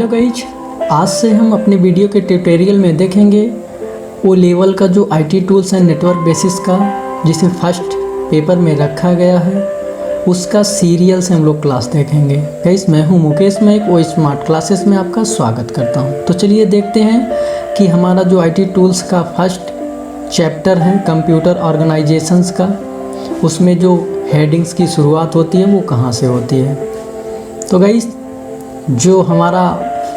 Hello guys, आज से हम अपने वीडियो के ट्यूटोरियल में देखेंगे ओ लेवल का जो IT tools and network basis का जिसे फर्स्ट पेपर में रखा गया है उसका सीरियल से हम लोग क्लास देखेंगे। गाइज मैं हूं मुकेश, मैं एक ओ स्मार्ट क्लासेस में आपका स्वागत करता हूं। तो चलिए देखते हैं कि हमारा जो आईटी टूल्स का फर्स्ट चैप्टर है कंप्यूटर ऑर्गेनाइजेशंस का, उसमें जो हेडिंग्स की शुरुआत होती है वो कहाँ से होती है। तो गाइज जो हमारा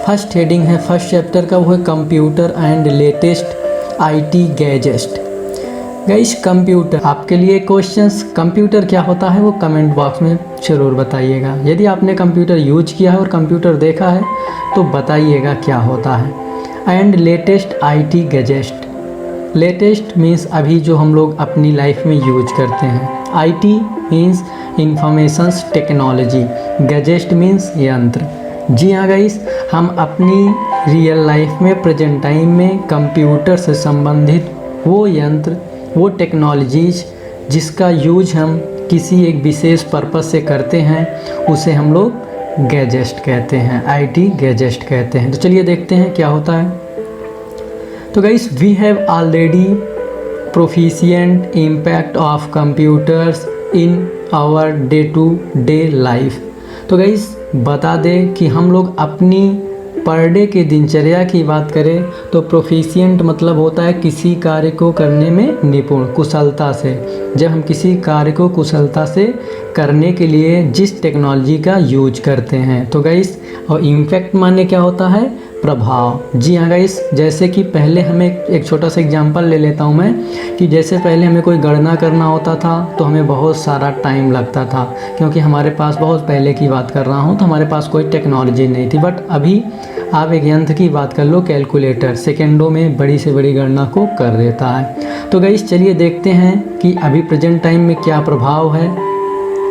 फर्स्ट हेडिंग है फर्स्ट चैप्टर का वो है computer and latest IT gadget. Guys computer, आपके लिए क्वेश्चंस कंप्यूटर क्या होता है वो कमेंट बॉक्स में ज़रूर बताइएगा। यदि आपने कंप्यूटर यूज किया है और कंप्यूटर देखा है तो बताइएगा क्या होता है। And latest IT gadget, latest means अभी जो हम लोग अपनी लाइफ में यूज करते हैं। IT means informations technology, gadget means यंत्र। जी हाँ गाइस, हम अपनी रियल लाइफ में प्रेजेंट टाइम में कंप्यूटर से संबंधित वो यंत्र, वो टेक्नोलॉजीज जिसका यूज हम किसी एक विशेष पर्पस से करते हैं उसे हम लोग गैजेट कहते हैं, आईटी गैजेट कहते हैं। तो चलिए देखते हैं क्या होता है। तो guys we have already proficient impact of computers in our day to day life. तो गाइस बता दें कि हम लोग अपनी पर डे की दिनचर्या की बात करें तो प्रोफिशिएंट मतलब होता है किसी कार्य को करने में निपुण, कुशलता से। जब हम किसी कार्य को कुशलता से करने के लिए जिस टेक्नोलॉजी का यूज करते हैं। तो गाइस और इम्पैक्ट माने क्या होता है, प्रभाव। जी हाँ गाइस, जैसे कि पहले हमें एक छोटा सा एग्जांपल ले लेता हूँ मैं कि जैसे पहले हमें कोई गणना करना होता था तो हमें बहुत सारा टाइम लगता था, क्योंकि हमारे पास बहुत पहले की बात कर रहा हूँ तो हमारे पास कोई टेक्नोलॉजी नहीं थी। बट अभी आप एक यंत्र की बात कर लो, कैलकुलेटर सेकेंडों में बड़ी से बड़ी गणना को कर देता है। तो गाइस चलिए देखते हैं कि अभी प्रेजेंट टाइम में क्या प्रभाव है,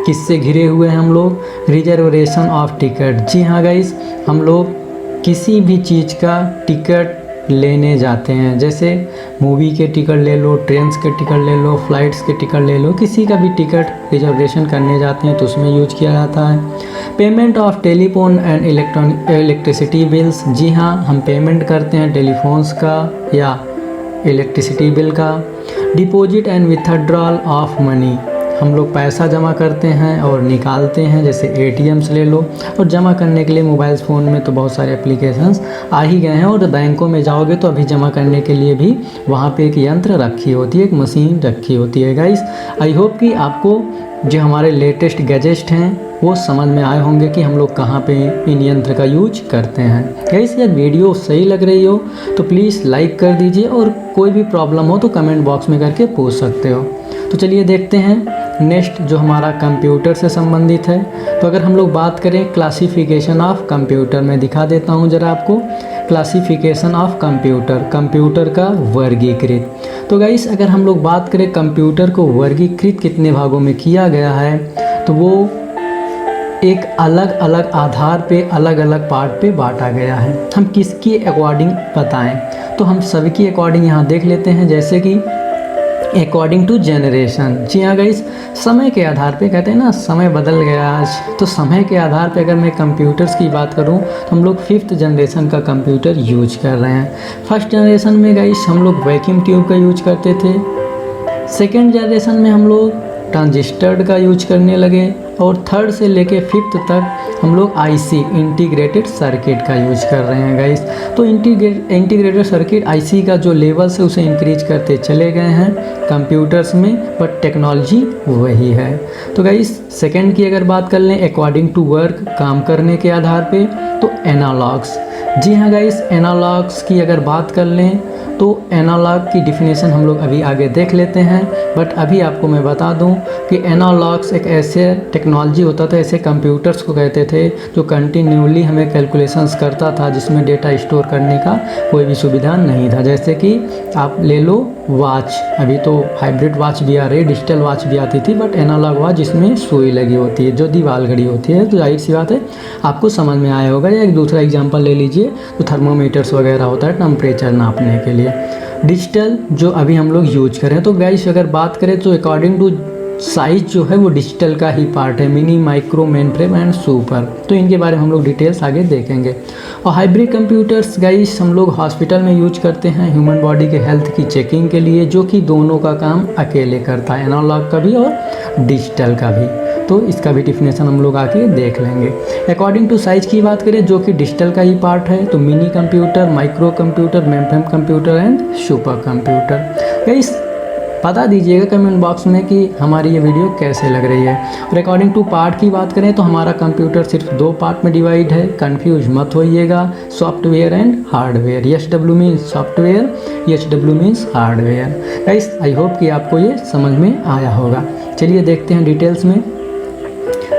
किससे घिरे हुए हैं हम लोग। रिजर्वेशन ऑफ टिकट, जी हाँ गाइस, हम लोग किसी भी चीज़ का टिकट लेने जाते हैं, जैसे मूवी के टिकट ले लो, ट्रेन्स के टिकट ले लो, फ्लाइट्स के टिकट ले लो, किसी का भी टिकट रिजर्वेशन करने जाते हैं तो उसमें यूज किया जाता है। Payment of telephone and electricity bills, जी हाँ हम पेमेंट करते हैं टेलीफोन्स का या इलेक्ट्रिसिटी बिल का। Deposit and withdrawal of money, हम लोग पैसा जमा करते हैं और निकालते हैं, जैसे एटीएम्स ले लो। और जमा करने के लिए मोबाइल फ़ोन में तो बहुत सारे एप्लीकेशंस आ ही गए हैं, और बैंकों में जाओगे तो अभी जमा करने के लिए भी वहाँ पे एक यंत्र रखी होती है, एक मशीन रखी होती है। गाइस आई होप कि आपको जो हमारे लेटेस्ट गैजेट हैं वो समझ में आए होंगे कि हम लोग कहाँ पे इन यंत्र का यूज करते हैं। गाइस यदि वीडियो सही लग रही हो तो प्लीज़ लाइक कर दीजिए, और कोई भी प्रॉब्लम हो तो कमेंट बॉक्स में करके पूछ सकते हो। तो चलिए देखते हैं नेक्स्ट जो हमारा कंप्यूटर से संबंधित है। तो अगर हम लोग बात करें क्लासिफिकेशन ऑफ कंप्यूटर, मैं दिखा देता हूँ ज़रा आपको। क्लासिफिकेशन ऑफ कंप्यूटर, कंप्यूटर का वर्गीकृत। तो गाइस अगर हम लोग बात करें कंप्यूटर को वर्गीकृत कितने भागों में किया गया है, तो वो एक अलग अलग आधार पे अलग अलग पार्ट पे बांटा गया है। हम किसकी अकॉर्डिंग बताएं तो हम सबकी अकॉर्डिंग यहाँ देख लेते हैं, जैसे कि अकॉर्डिंग टू जनरेशन। जी हाँ गाइस, समय के आधार पे, कहते हैं ना समय बदल गया आज, तो समय के आधार पे अगर मैं कंप्यूटर्स की बात करूं तो हम लोग 5th जनरेशन का कंप्यूटर यूज कर रहे हैं। फर्स्ट जनरेशन में गाइस हम लोग वैक्यूम ट्यूब का यूज करते थे। सेकेंड जनरेशन में हम लोग ट्रांजिस्टर का यूज करने लगे, और थर्ड से लेके 5th तक हम लोग आईसी इंटीग्रेटेड सर्किट का यूज कर रहे हैं गाइस। तो इंटीग्रेटेड सर्किट आईसी का जो लेवल से उसे इंक्रीज करते चले गए हैं कंप्यूटर्स में, बट टेक्नोलॉजी वही है। तो गाइस सेकंड की अगर बात कर लें अकॉर्डिंग टू वर्क, काम करने के आधार पे, तो एनालॉग्स। जी हाँ गाइस, एनालॉग्स की अगर बात कर लें तो एनालॉग की डिफिनेशन हम लोग अभी आगे देख लेते हैं। बट अभी आपको मैं बता दूं कि एनालॉग्स एक ऐसे टेक्नोलॉजी होता था, ऐसे कंप्यूटर्स को कहते थे जो कंटिन्यूली हमें कैलकुलेशंस करता था, जिसमें डेटा स्टोर करने का कोई भी सुविधा नहीं था। जैसे कि आप ले लो वॉच, अभी तो हाइब्रिड वॉच भी आ रही है, डिजिटल वॉच भी आती थी, बट एनालॉग वॉच जिसमें सुई लगी होती है, जो दीवाल घड़ी होती है। तो जाहिर सी बात है आपको समझ में आया होगा। या एक दूसरा एग्जाम्पल ले लीजिए, तो थर्मोमीटर्स वगैरह होता है टेम्परेचर नापने के लिए। डिजिटल जो अभी हम लोग यूज करें, तो गाइस अगर बात करें तो अकॉर्डिंग टू साइज जो है वो डिजिटल का ही पार्ट है, mini, micro, main frame and super. तो इनके बारे में हम लोग डिटेल्स आगे देखेंगे। और हाइब्रिड कंप्यूटर्स गाइस हम लोग हॉस्पिटल में यूज करते हैं ह्यूमन बॉडी के हेल्थ की चेकिंग के लिए, जो कि दोनों का काम अकेले करता है, एनालॉग का भी और डिजिटल का भी। तो इसका भी डिफिनेशन हम लोग आके देख लेंगे। अकॉर्डिंग टू साइज की बात करें, जो कि डिजिटल का ही पार्ट है, तो mini computer, micro computer, mainframe computer and super computer. Guys बता दीजिएगा कमेंट बॉक्स में कि हमारी ये वीडियो कैसे लग रही है। और अकॉर्डिंग टू पार्ट की बात करें तो हमारा कंप्यूटर सिर्फ 2 पार्ट में डिवाइड है, कंफ्यूज मत होइएगा, software and hardware. SW means software, HW means hardware. Guys I hope कि आपको ये समझ में आया होगा। चलिए देखते हैं डिटेल्स में।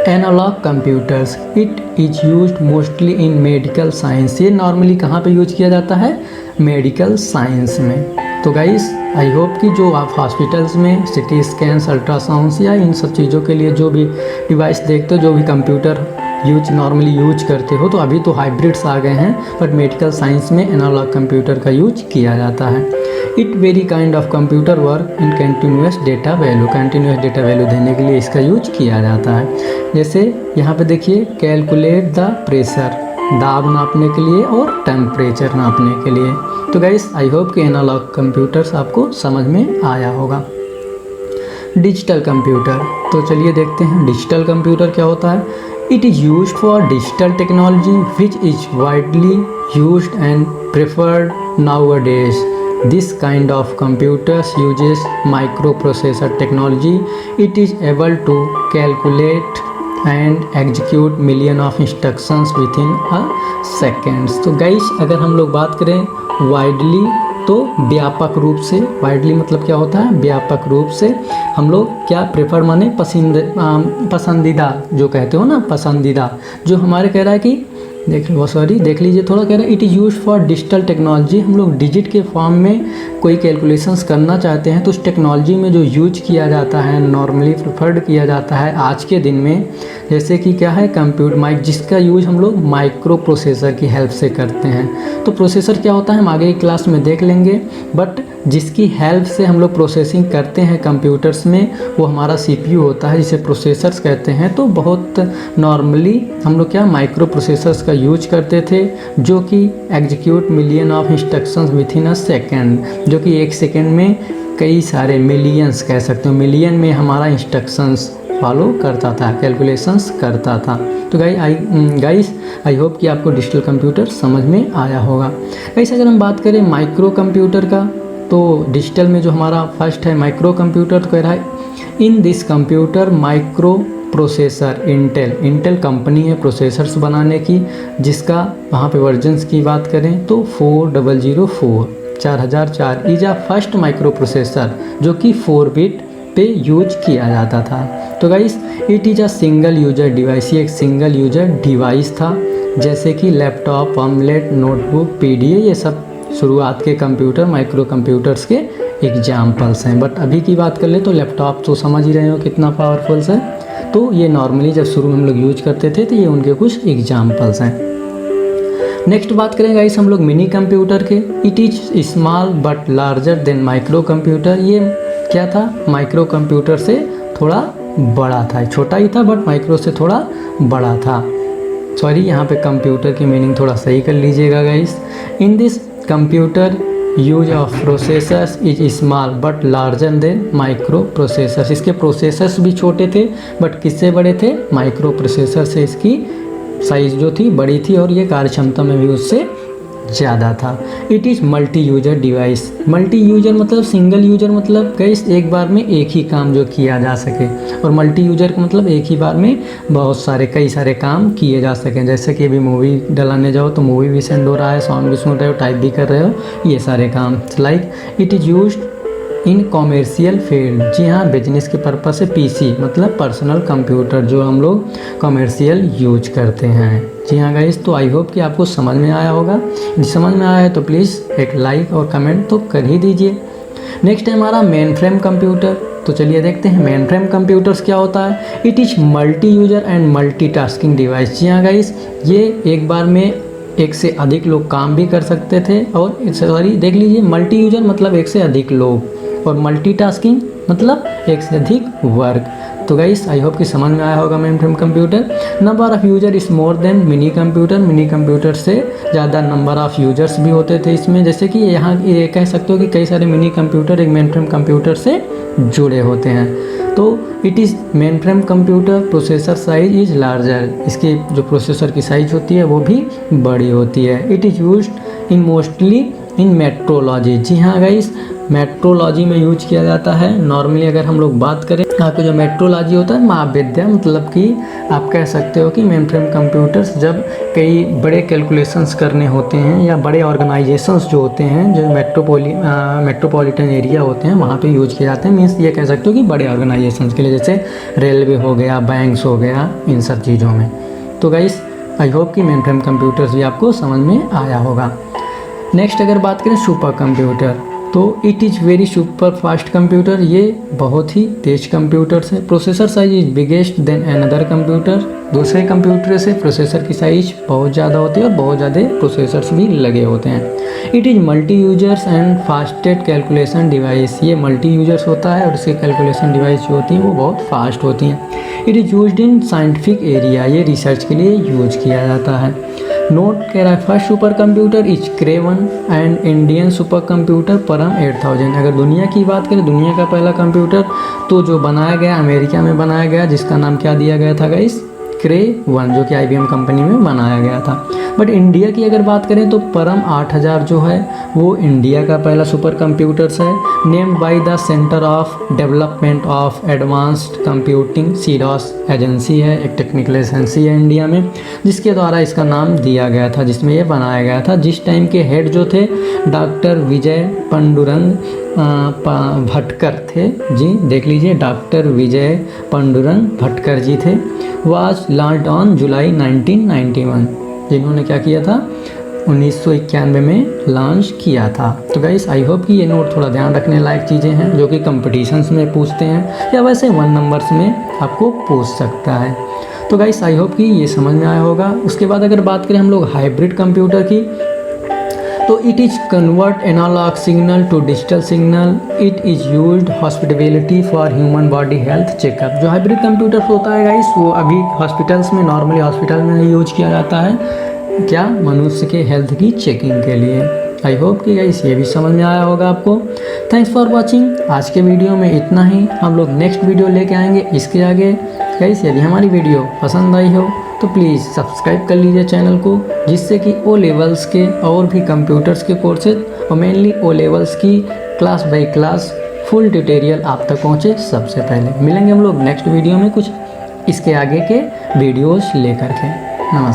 Analog computers, it is used mostly in medical science. ये नॉर्मली कहाँ पे यूज किया जाता है? मेडिकल साइंस में। तो गाइस आई होप कि जो आप हॉस्पिटल्स में सिटी स्कैन्स, अल्ट्रासाउंड्स या इन सब चीज़ों के लिए जो भी डिवाइस देखते हो, जो भी कंप्यूटर नॉर्मली यूज करते हो, तो अभी तो हाइब्रिड्स आ गए हैं, बट मेडिकल साइंस में एनालॉग कंप्यूटर का यूज किया जाता है। It very kind of computer work in continuous data value. Continuous data value देने के लिए इसका यूज किया जाता है। जैसे यहाँ पे देखिए, कैलकुलेट द प्रेशर, दाब नापने के लिए और टेम्परेचर नापने के लिए। तो गाइस आई होप कि एनालॉग कंप्यूटर्स आपको समझ में आया होगा। डिजिटल कंप्यूटर, तो चलिए देखते हैं डिजिटल कंप्यूटर क्या होता है। It is used for digital technology which is widely used and preferred nowadays. This kind of computers uses microprocessor technology. It is able to calculate and execute million of instructions within a seconds. तो guys अगर हम लोग बात करें widely, तो व्यापक रूप से, वाइडली मतलब क्या होता है? व्यापक रूप से। हम लोग क्या प्रेफर माने पसंदीदा, जो कहते हो ना पसंदीदा, जो हमारे कह रहा है कि देख लीजिए थोड़ा कह रहा है। It is use for digital technology. हम लोग डिजिट के फॉर्म में कोई कैलकुलेशंस करना चाहते हैं तो उस टेक्नोलॉजी में जो यूज किया जाता है, नॉर्मली प्रेफर्ड किया जाता है आज के दिन में, जैसे कि क्या है कंप्यूटर जिसका यूज हम लोग माइक्रो प्रोसेसर की हेल्प से करते हैं। तो प्रोसेसर क्या होता है हम आगे की क्लास में देख लेंगे, बट जिसकी हेल्प से हम लोग प्रोसेसिंग करते हैं कंप्यूटर्स में, वो हमारा CPU होता है, जिसे प्रोसेसर्स कहते हैं। तो बहुत नॉर्मली हम लोग क्या माइक्रो प्रोसेसर्स का यूज करते थे, जो कि execute million of instructions with in a second, जो कि 1 सेकेंड में कई सारे मिलियंस कह सकते हो, मिलियन में हमारा इंस्ट्रक्शंस फॉलो करता था, कैलकुलेशंस करता था। तो गाइस आई होप कि आपको डिजिटल कंप्यूटर समझ में आया होगा। गाइस अगर हम बात करें माइक्रो कंप्यूटर का, तो डिजिटल में जो हमारा फर्स्ट है माइक्रो कंप्यूटर, तो कह रहा है in this computer micro processor, Intel company है प्रोसेसर्स बनाने की, जिसका वहाँ पे वर्जन्स की बात करें तो 4004 is a first micro processor, जो कि 4 बिट पे यूज किया जाता था। तो guys it is a single user device, ये एक सिंगल यूजर डिवाइस था, जैसे कि लैपटॉप, ऑमलेट, नोटबुक, PDA, ये सब शुरुआत के कंप्यूटर माइक्रो कंप्यूटर्स के एग्जाम्पल्स हैं। बट अभी की बात कर ले तो लैपटॉप तो समझ ही रहे हो कितना पावरफुल है। तो ये नॉर्मली जब शुरू में हम लोग यूज करते थे तो ये उनके कुछ एग्जाम्पल्स हैं। नेक्स्ट बात करें गाइस हम लोग मिनी कंप्यूटर के। It is small but larger than micro computer. ये क्या था? माइक्रो कंप्यूटर से थोड़ा बड़ा था, छोटा ही था बट माइक्रो से थोड़ा बड़ा था। सॉरी, यहाँ पे कंप्यूटर की मीनिंग थोड़ा सही कर लीजिएगा guys. In this computer use of processors is small but larger than micro processors. इसके प्रोसेसर्स भी छोटे थे बट किससे बड़े थे? माइक्रो प्रोसेसर से इसकी साइज़ जो थी बड़ी थी और ये कार्यक्षमता में भी उससे ज़्यादा था। It is multi user device. Multi user मतलब सिंगल यूजर मतलब गाइस एक बार में एक ही काम जो किया जा सके, और मल्टी यूजर का मतलब एक ही बार में बहुत सारे कई सारे काम किए जा सकें। जैसे कि अभी मूवी डलाने जाओ तो मूवी भी सेंड हो रहा है, सॉन्ग भी सुन रहे हो, टाइप भी कर रहे हो, ये सारे काम। Like it is used in commercial field. जी हाँ, बिजनेस के पर्पज से PC मतलब पर्सनल कंप्यूटर जो हम लोग कॉमर्शियल यूज करते हैं। जी हाँ गाइस, तो आई होप कि आपको समझ में आया होगा। यदि समझ में आया है तो प्लीज़ एक लाइक और कमेंट तो कर ही दीजिए। नेक्स्ट है हमारा मेन फ्रेम कंप्यूटर। तो चलिए देखते हैं मेन फ्रेम कंप्यूटर्स क्या होता है। It is multi user and multi tasking device. जी हाँ गाइस, ये एक बार में एक से अधिक लोग काम भी कर सकते थे। और सॉरी देख लीजिए, मल्टी यूजर मतलब एक से अधिक लोग, और मल्टीटास्किंग मतलब एक से अधिक वर्क। तो गाइस आई होप कि समझ में आया होगा main frame computer. Number of user is more than mini computer. Mini computer से ज़्यादा नंबर ऑफ़ यूजर्स भी होते थे इसमें, जैसे कि यहाँ ये कह सकते हो कि कई सारे मिनी कंप्यूटर एक मेन फ्रेम कंप्यूटर से जुड़े होते हैं। तो it is main frame computer processor size is larger. इसकी जो प्रोसेसर की साइज होती है वो भी बड़ी होती है। It is used in mostly in metrology. जी हाँ गाइस, मेट्रोलॉजी में यूज किया जाता है। नॉर्मली अगर हम लोग बात करें आपको जो मेट्रोलॉजी होता है महाविद्या, मतलब कि आप कह सकते हो कि मेन फ्रेम कंप्यूटर्स जब कई बड़े कैलकुलेशंस करने होते हैं या बड़े ऑर्गेनाइजेशंस जो होते हैं जो मेट्रोपॉलिटन एरिया होते हैं वहाँ पे यूज किए जाते हैं। मीन्स ये कह सकते हो कि बड़े ऑर्गेनाइजेशंस के लिए, जैसे रेलवे हो गया, बैंक्स हो गया, इन सब चीज़ों में। तो गाइस आई होप कि मेन फ्रेम कंप्यूटर्स भी आपको समझ में आया होगा। नेक्स्ट अगर बात करें सुपर कंप्यूटर, तो it is very super fast computer. ये बहुत ही तेज कंप्यूटर्स है। Processor size is biggest than another computer. दूसरे कंप्यूटर से प्रोसेसर की साइज बहुत ज़्यादा होती है और बहुत ज़्यादा प्रोसेसर्स भी लगे होते हैं। It is multi users and fastest calculation device. ये मल्टी यूजर्स होता है और इसके कैलकुलेशन डिवाइस जो होती हैं वो बहुत फास्ट होती हैं। It is used in scientific area. ये रिसर्च के लिए यूज किया जाता है। नोट कह रहा है first super computer is Kraven and Indian super computer परम 8000। अगर दुनिया की बात करें, दुनिया का पहला कंप्यूटर तो जो बनाया गया अमेरिका में बनाया गया, जिसका नाम क्या दिया गया था गाइस, क्रे-1, जो कि IBM कंपनी में बनाया गया था। बट इंडिया की अगर बात करें तो परम 8000 जो है वो इंडिया का पहला सुपर कंप्यूटर्स है। Named by the centre of development of advanced computing, CDAC agency है, एक टेक्निकल एजेंसी है इंडिया में, जिसके द्वारा इसका नाम दिया गया था, जिसमें ये बनाया गया था। जिस टाइम के हेड जो थे डॉक्टर विजय पांडुरंग भटकर थे। जी देख लीजिए, डॉक्टर विजय पांडुरंग भटकर जी थे। Was launched on July 1991। जिन्होंने क्या किया था, 1991 में लॉन्च किया था। तो गाइस आई होप कि ये नोट थोड़ा ध्यान रखने लायक चीज़ें हैं जो कि कंपटीशंस में पूछते हैं या वैसे 1 नंबर्स में आपको पूछ सकता है। तो गाइस आई होप कि ये समझ में आया होगा। उसके बाद अगर बात करें हम लोग हाइब्रिड कंप्यूटर की, तो it is convert analog signal to digital signal. It is used hospitability for human body health checkup. जो हाइब्रिड कंप्यूटर होता है गाइस वो अभी हॉस्पिटल्स में, नॉर्मली हॉस्पिटल में यूज किया जाता है, क्या, मनुष्य के हेल्थ की चेकिंग के लिए। आई होप कि गाइस ये भी समझ में आया होगा आपको। Thanks for watching. आज के वीडियो में इतना ही। हम लोग नेक्स्ट वीडियो लेके आएंगे इसके आगे। गाइस यदि हमारी वीडियो पसंद आई हो तो प्लीज़ सब्सक्राइब कर लीजिए चैनल को, जिससे कि ओ लेवल्स के और भी कंप्यूटर्स के कोर्सेज और मेनली ओ लेवल्स की class by class full tutorial आप तक पहुँचे सबसे पहले। मिलेंगे हम लोग नेक्स्ट वीडियो में कुछ इसके आगे के वीडियोस लेकर के। नमस्कार।